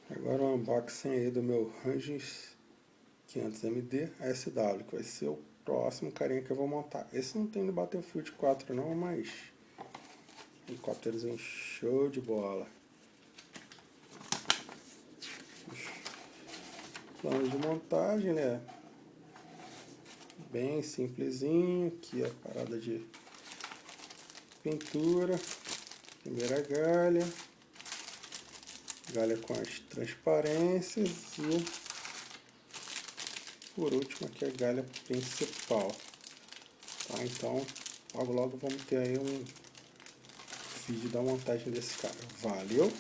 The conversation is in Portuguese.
Agora o unboxing aí do meu Rangers 500MD SW, que vai ser o próximo carinha que eu vou montar. Esse não tem no Battlefield 4 não, mas helicópterozinho show de bola. Plano de montagem, né? Bem simplesinho. Aqui a parada de pintura. Primeira galha. Galha com as transparências e por último aqui a galha principal. Tá, então logo vamos ter aí um vídeo da montagem desse cara. Valeu!